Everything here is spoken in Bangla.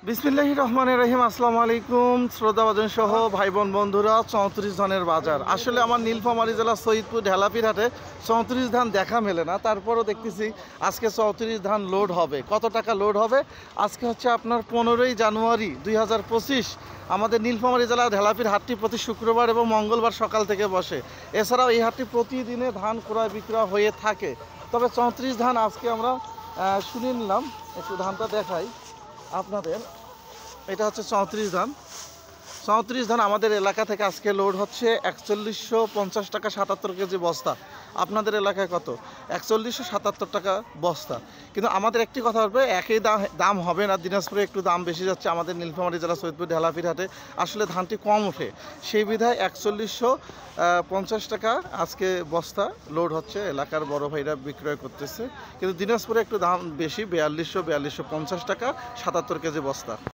বিসমিল্লাহির রহমানির রহিম। আসসালামু আলাইকুম শ্রদ্ধাভাজন সহ ভাই বোন বন্ধুরা। 34 ধানের বাজার। আসলে আমার নীলফামারী জেলা সৈয়দপুর ঢেলাপির হাটে 34 ধান দেখা মেলে না, তারপরও দেখতেছি আজকে 34 ধান লোড হবে। কত টাকা লোড হবে? আজকে হচ্ছে আপনার 15ই জানুয়ারি 2025। আমাদের নীলফামারী জেলা ঢেলাপির হাটটি প্রতি শুক্রবার এবং মঙ্গলবার সকাল থেকে বসে। এছাড়াও এই হাটটি প্রতিদিনে ধান ক্রয় বিক্রয় হয়ে থাকে। তবে 34 ধান আজকে আমরা শুনে নিলাম, একটু ধানটা দেখাই আপনাদের। এটা হচ্ছে 34 ধান। 34 ধান আমাদের এলাকা থেকে আজকে লোড হচ্ছে 4150 টাকা 77 কেজি বস্তা। আপনাদের এলাকায় কত? 4177 টাকা বস্তা। কিন্তু আমাদের একটি কথা হবে, একই দাম হবে না। দিনাজপুরে একটু দাম বেশি যাচ্ছে, আমাদের নীলফামারী জেলা সৈয়দপুর ঢেলাপির হাটে আসলে ধানটি কম ওঠে, সেই বিধায় 4150 টাকা আজকে বস্তা লোড হচ্ছে। এলাকার বড় ভাইরা বিক্রয় করতেছে, কিন্তু দিনাজপুরে একটু দাম বেশি, 4250 টাকা 77 কেজি বস্তা।